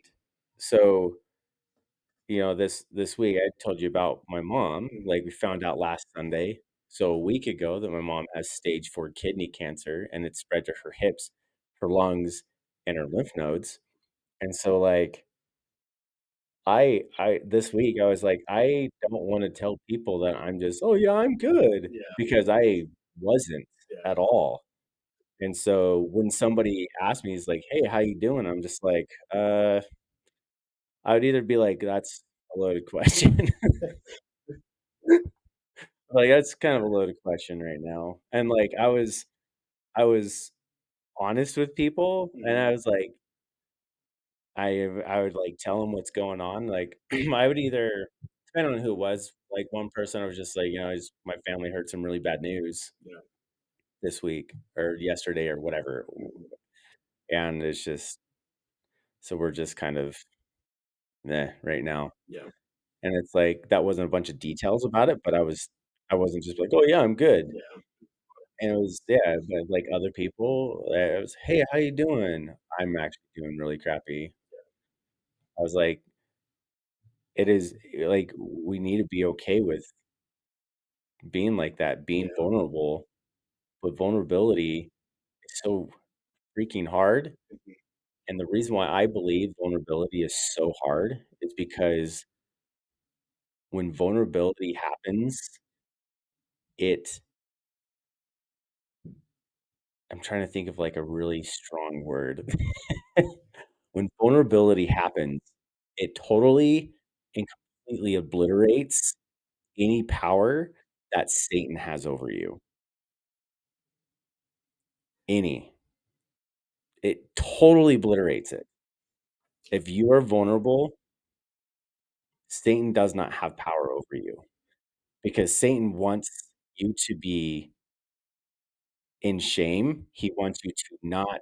Speaker 1: so, this week I told you about my mom, like we found out last Sunday. so a week ago that my mom has stage 4 kidney cancer, and it's spread to her hips, her lungs, and her lymph nodes, and so, like, I this week, I was like, "I don't wanna tell people that I'm just, 'Oh, yeah, I'm good,'
Speaker 2: Yeah,
Speaker 1: because I wasn't
Speaker 2: yeah.
Speaker 1: at all." And so when somebody asks me, he's like, "Hey, how you doing?" I'm just like, I would either be like, "That's a loaded question." Like, that's kind of a loaded question right now. And, like, I was honest with people, and
Speaker 2: Mhm.
Speaker 1: I was like, I would, like, tell them what's going on, like, I would either depending on who it was, like, one person I was just like, I just my family heard some really bad news
Speaker 2: Yeah.
Speaker 1: this week or yesterday or whatever,
Speaker 2: Mhm.
Speaker 1: and it's just so we're just kind of meh right now.
Speaker 2: Yeah.
Speaker 1: And it's like, that wasn't a bunch of details about it, but I wasn't just like, "Oh, yeah, I'm good."
Speaker 2: Yeah.
Speaker 1: And it was yeah, but, like, other people, it was, "Hey, how you doing?" "I'm actually doing really crappy." I was like, "It is like, we need to be okay with being like that, being
Speaker 2: Yeah.
Speaker 1: vulnerable, but vulnerability is so freaking hard."
Speaker 2: Mhm.
Speaker 1: And the reason why I believe vulnerability is so hard is because when vulnerability happens, it I'm trying to think of, like, a really strong word. When vulnerability happens, it totally and completely obliterates any power that Satan has over you. Any. It totally obliterates it. If you are vulnerable, Satan does not have power over you because Satan wants you to be in shame. He wants you to not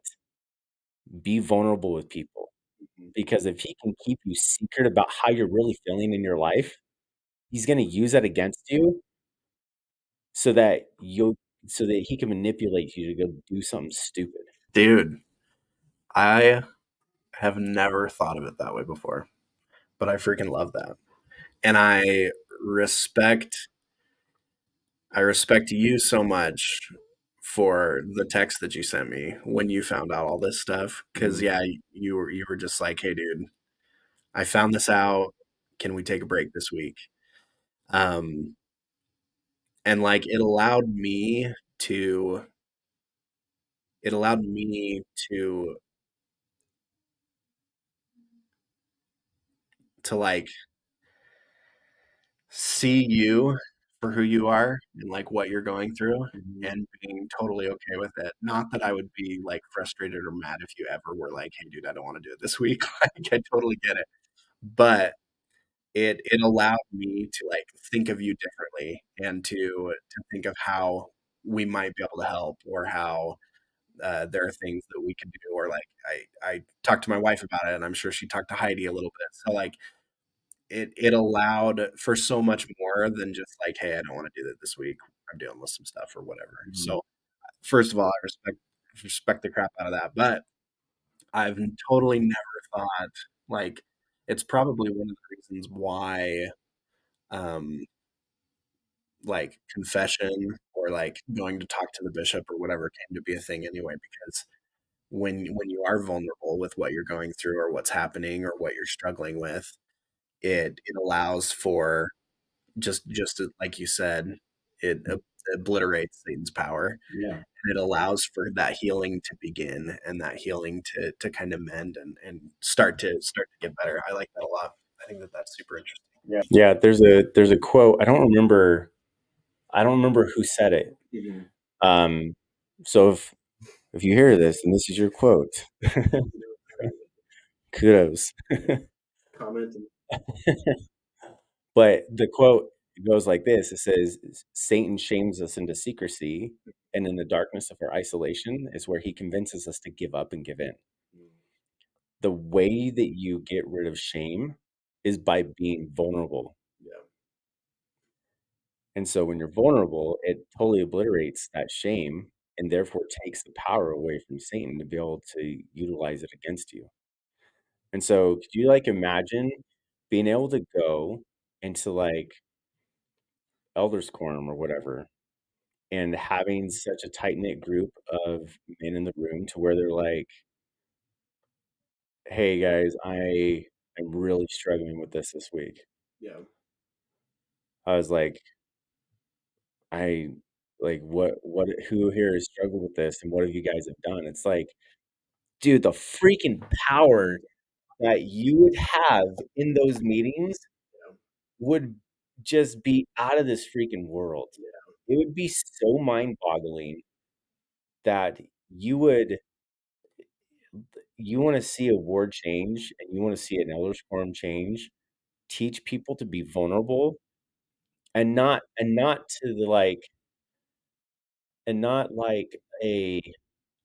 Speaker 1: be vulnerable with people
Speaker 2: Mhm.
Speaker 1: because if he can keep you secret about how you're really feeling in your life, he's gonna use that against you so that you so that he can manipulate you to go do something stupid.
Speaker 2: Dude, I have never thought of it that way before, but I freaking love that. And respect I respect you so much for the text that you sent me when you found out all this stuff. Cause
Speaker 1: Mhm,
Speaker 2: yeah, you were just like, "Hey dude, I found this out. Can we take a break this week?" Um, and like to it allowed me to like see you for who you are and like what you're going through
Speaker 1: mhm,
Speaker 2: and being totally okay with it. Not that I would be like frustrated or mad if you ever were like, "Hey dude, I don't want to do it this week." Like I totally get it. But it allowed me to like think of you differently and to think of how we might be able to help or how there are things that we can do or like I talked to my wife about it and I'm sure she talked to Heidi a little bit. So like it allowed for so much more than just like, "Hey, I don't wanna do that this week. I'm dealing with some stuff," or whatever.
Speaker 1: mhm,
Speaker 2: So, first of all, I respect the crap out of that, but I've totally never thought like, it's probably one of the reasons why, um, like, confession or, like, going to talk to the bishop or whatever came to be a thing anyway, because when you are vulnerable with what you're going through or what's happening or what you're struggling with, it allows for like you said, it obliterates Satan's power,
Speaker 1: yeah.
Speaker 2: and it allows for that healing to begin and that healing to kind of mend and start to get better. I like that a lot. I think that that's super interesting.
Speaker 1: Yeah, there's a quote, I don't remember who said it.
Speaker 2: Mhm.
Speaker 1: Um, so if you hear this and this is your quote, kudos.
Speaker 2: Comment and
Speaker 1: But the quote goes like this, it says, "Satan shames us into secrecy, and in the darkness of our isolation is where he convinces us to give up and give in." The way that you get rid of shame is by being vulnerable.
Speaker 2: yeah,
Speaker 1: And so when you're vulnerable, it totally obliterates that shame and therefore takes the power away from Satan to be able to utilize it against you. And so could you like imagine being able to go into like elders quorum or whatever and having such a tight-knit group of men in the room to where they're like, "Hey, guys, I am really struggling with this week."
Speaker 2: Yeah.
Speaker 1: I was like, "I like, what who here has struggled with this, and what have you guys have done?" It's like, dude, the freaking power that you would have in those meetings
Speaker 2: Yeah.
Speaker 1: would just be out of this freaking world.
Speaker 2: Yeah.
Speaker 1: It would be so mind-boggling that you would you wanna see a ward change, and you wanna see an elders quorum change, teach people to be vulnerable, and not to the, like and not like a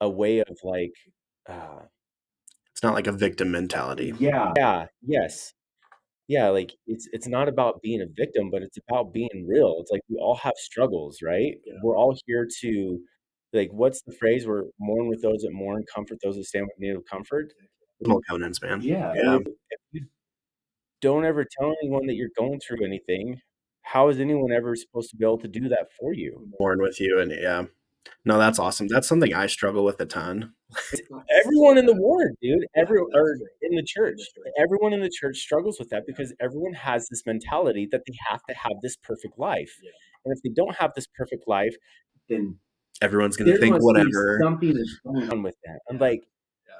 Speaker 1: way of, like, uh
Speaker 2: It's not like a victim mentality.
Speaker 1: yeah, yes. Yeah, like, it's not about being a victim, but it's about being real. It's like we all have struggles, right?
Speaker 2: Yeah.
Speaker 1: We're all here to like, what's the phrase? We're "Mourn with those that mourn, comfort those that stand with need of comfort."
Speaker 2: Small covenants, man.
Speaker 1: Yeah, and
Speaker 2: Yeah.
Speaker 1: if you don't ever tell anyone that you're going through anything, how is anyone ever supposed to be able to do that for you?
Speaker 2: Born with you, and yeah. No, that's awesome. That's something I struggle with a ton.
Speaker 1: Everyone in the ward, dude, or in the church. Everyone in the church struggles with that because everyone has this mentality that they have to have this perfect life. And if they don't have this perfect life, then
Speaker 2: Everyone's gonna
Speaker 1: there
Speaker 2: think
Speaker 1: must be
Speaker 2: whatever.
Speaker 1: something that's going on with that. I'm
Speaker 2: Yeah.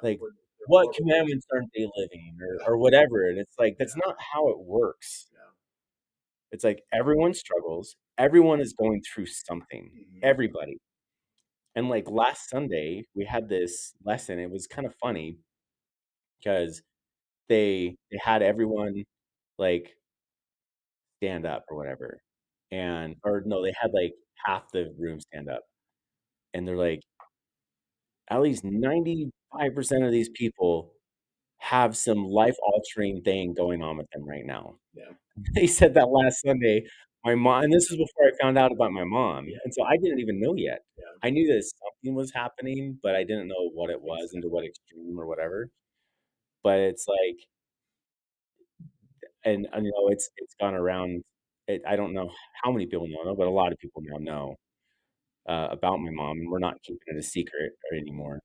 Speaker 1: like, what commandments aren't they living or whatever? And it's like, that's not how it works.
Speaker 2: Yeah.
Speaker 1: It's like everyone struggles, everyone is going through something,
Speaker 2: Mhm.
Speaker 1: everybody. And like last Sunday, we had this lesson. It was kind of funny because they had everyone, like, stand up or whatever, and or no, they had, like, half the room stand up, and they're like, "At least 95% of these people have some life-altering thing going on with them right now."
Speaker 2: Yeah.
Speaker 1: They said that last Sunday. My mom and this is before I found out about my mom,
Speaker 2: Yeah.
Speaker 1: and so I didn't even know yet.
Speaker 2: Yeah.
Speaker 1: I knew that something was happening, but I didn't know what it was and to
Speaker 2: Exactly.
Speaker 1: what extreme or whatever, but it's like and, you know, it's gone around. I don't know how many people know, but a lot of people now know, about my mom, and we're not keeping it a secret anymore.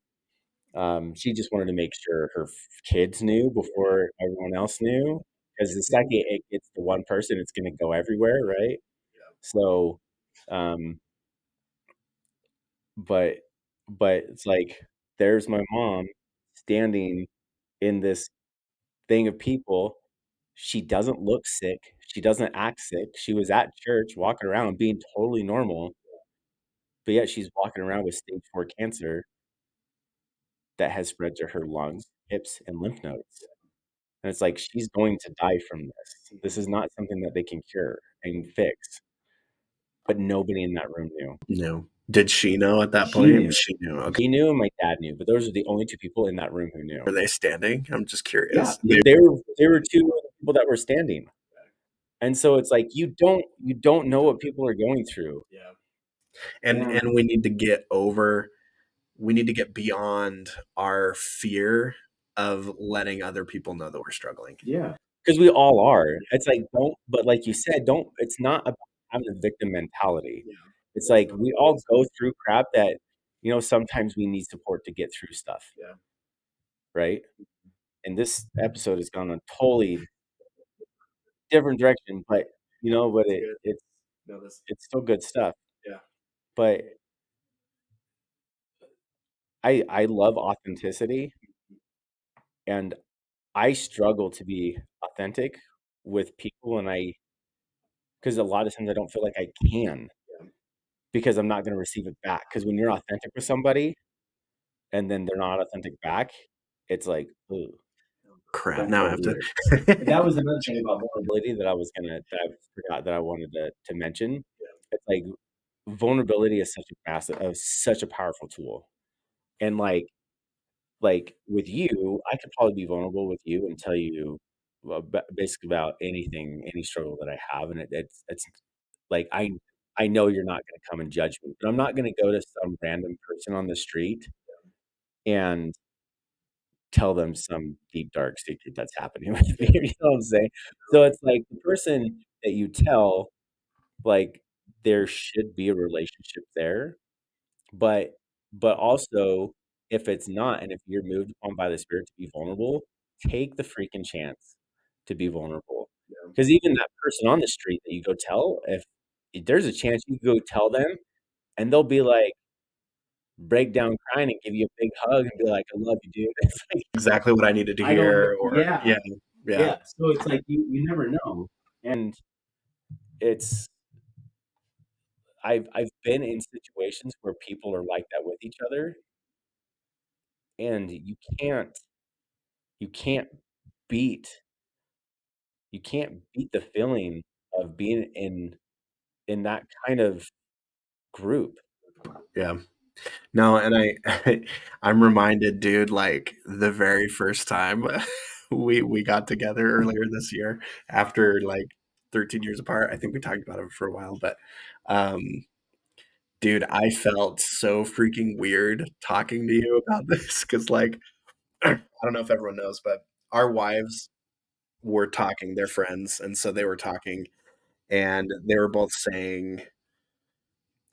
Speaker 1: She just wanted to make sure her kids knew before everyone else knew, because the second it gets to one person, it's gonna go everywhere, right?
Speaker 2: Yeah.
Speaker 1: So, um, but but it's like, there's my mom standing in this thing of people. She doesn't look sick, she doesn't act sick, she was at church walking around being totally normal, but yet she's walking around with stage 4 cancer that has spread to her lungs, hips, and lymph nodes, and it's like, she's going to die from this. This is not something that they can cure and fix, but nobody in that room knew.
Speaker 2: No. Did she know at that
Speaker 1: She
Speaker 2: point?
Speaker 1: knew.
Speaker 2: She knew, okay.
Speaker 1: She knew and my dad knew, but those are the only 2 people in that room who
Speaker 2: Were
Speaker 1: knew.
Speaker 2: they standing? I'm just
Speaker 1: Yeah,
Speaker 2: curious.
Speaker 1: they were 2 of the people that were standing, and so it's like, you don't know what people are going through.
Speaker 2: Yeah.
Speaker 1: And
Speaker 2: And we need to get beyond our fear of letting other people know that we're struggling.
Speaker 1: yeah, because we all are. It's like, don't but like you said, don't it's not about having a victim mentality.
Speaker 2: Yeah.
Speaker 1: It's like, we all go through crap that, sometimes we need support to get through stuff,
Speaker 2: Yeah.
Speaker 1: right? And this episode has gone a totally different direction, but
Speaker 2: It's good. No, this
Speaker 1: it's still good stuff.
Speaker 2: yeah.
Speaker 1: But I love authenticity, and I struggle to be authentic with people, and I because a lot of times I don't feel like I can
Speaker 2: Yeah.
Speaker 1: because I'm not gonna receive it back. Because when you're authentic with somebody and then they're not authentic back, it's like, "Ooh,
Speaker 2: Crap.
Speaker 1: don't
Speaker 2: Now I
Speaker 1: don't
Speaker 2: have
Speaker 1: do
Speaker 2: to
Speaker 1: it." That was another thing about vulnerability that I forgot that I wanted to mention. It's like vulnerability is such a powerful tool, and, with you, I could probably be vulnerable with you and tell you, well, basically about anything, any struggle that I have, and it's like, I know you're not gonna come and judge me, but I'm not gonna go to some random person on the street and tell them some deep, dark secret that's happening with me, you know what I'm saying? So it's like the person that you tell, like, there should be a relationship there, but also, if it's not, and if you're moved upon by the Spirit to be vulnerable, take the freaking chance to be vulnerable.
Speaker 2: Yeah.
Speaker 1: Because even that person on the street that you go tell, if there's a chance you go tell them, and they'll be like, break down crying and give you a big hug and be like, "I love you, dude." It's like,
Speaker 2: Exactly what I needed to
Speaker 1: I don't
Speaker 2: hear, or
Speaker 1: yeah,
Speaker 2: yeah, yeah,
Speaker 1: yeah, so it's like you never know, and it's I've been in situations where people are like that with each other, and you can't beat you can't beat the feeling of being in that kind of group.
Speaker 2: yeah. No, and I'm reminded, dude, like the very first time we got together earlier this year after like 13 years apart. I think we talked about it for a while, but um dude, I felt so freaking weird talking to you about this because like I don't know if everyone knows, but our wives were talking, they're friends, and so they were talking and they were both saying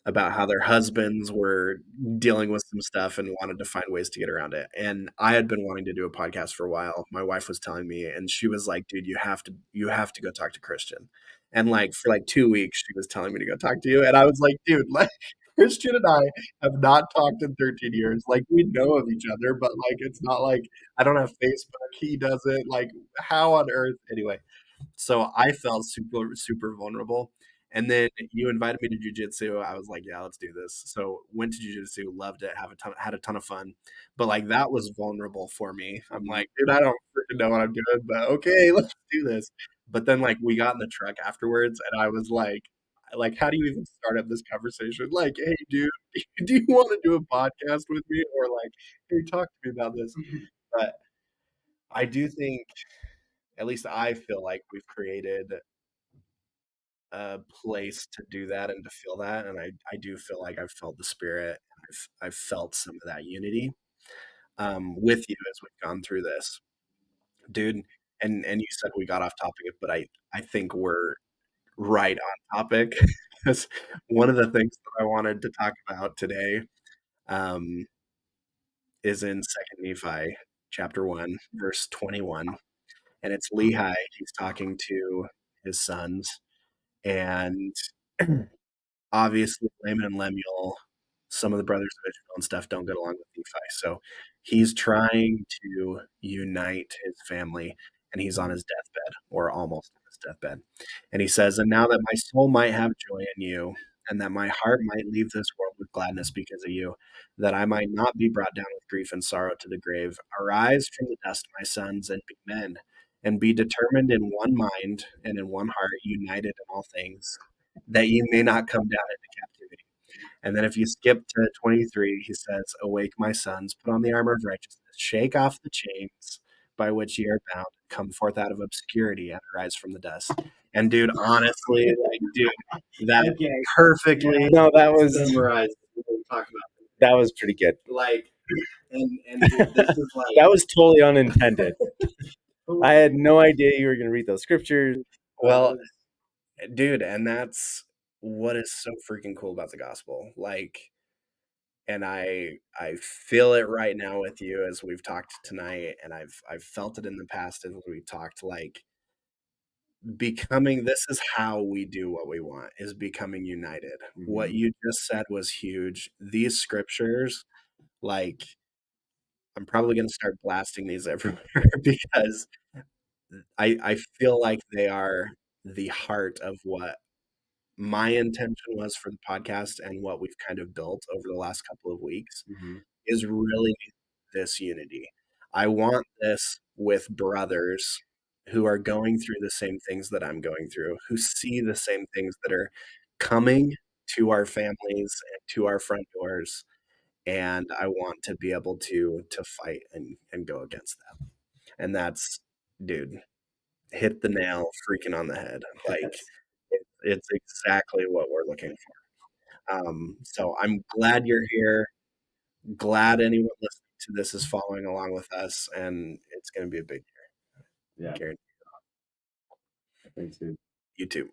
Speaker 2: about how their husbands were dealing with some stuff and wanted to find ways to get around it. And I had been wanting to do a podcast for a while. My wife was telling me, and she was like, "Dude, you have to go talk to Christian." And like for like 2 weeks, she was telling me to go talk to you, and I was like, "Dude, like Christian and I have not talked in 13 years. Like we know of each other, but like it's not like I don't have Facebook. He doesn't. Like how on earth?" Anyway, so I felt super vulnerable. And then you invited me to jujitsu. I was like, yeah, let's do this. So went to jujitsu, loved it, had a ton of fun. But like that was vulnerable for me. I'm
Speaker 1: Mhm.
Speaker 2: like, dude, I don't freaking know what I'm doing, but okay, let's do this. But then like we got in the truck afterwards, and I was like, how do you even start up this conversation? Like, hey, dude, do you want to do a podcast with me, or like, hey, talk to me about this? But I do think, at least I feel like we've created a place to do that and to feel that, and I do feel like I've felt the spirit. I've felt some of that unity with you as we've gone through this, dude. And you said we got off topic, but I think we're right on topic because one of the things that I wanted to talk about today um, is in Second Nephi chapter 1 verse 21, and it's Lehi. He's talking to his sons, and obviously Laman and Lemuel, some of the brothers of Ishmael and stuff don't get along with Nephi. So he's trying to unite his family, and he's on his deathbed or almost on his deathbed. And he says, "And now that my soul might have joy in you, and that my heart might leave this world with gladness because of you, that I might not be brought down with grief and sorrow to the grave, arise from the dust, my sons, and be men, and be determined in one mind and in one heart, united in all things, that you may not come down into captivity." And then if you skip to 23, he says, "Awake, my sons, put on the armor of righteousness, shake off the chains by which ye are bound, come forth out of obscurity and arise from the dust." And dude, honestly, like, dude, that
Speaker 1: Okay.
Speaker 2: perfectly
Speaker 1: No,
Speaker 2: summarizes what we talk about.
Speaker 1: that was pretty good.
Speaker 2: Like, and dude, this is like,
Speaker 1: That was totally unintended. I had no idea you were gonna read those scriptures.
Speaker 2: well, dude, and that's what is so freaking cool about the gospel. Like, and I feel it right now with you as we've talked tonight, and I've felt it in the past as we talked. Like becoming, this is how we do what we want, is becoming united. What
Speaker 1: Mhm.
Speaker 2: you just said was huge. These scriptures, like I'm probably going to start blasting these everywhere because I feel like they are the heart of what my intention was for the podcast and what we've kind of built over the last couple of weeks
Speaker 1: Mhm.
Speaker 2: is really this unity. I want this with brothers who are going through the same things that I'm going through, who see the same things that are coming to our families and to our front doors. And I want to be able to fight and go against that. And that's, dude, hit the nail freaking on the head. Like
Speaker 1: Yes.
Speaker 2: it's exactly what we're looking for. So I'm glad you're here. Glad anyone listening to this is following along with us, and it's going to be a big
Speaker 1: Yeah.
Speaker 2: year.
Speaker 1: Thanks, dude.
Speaker 2: You too.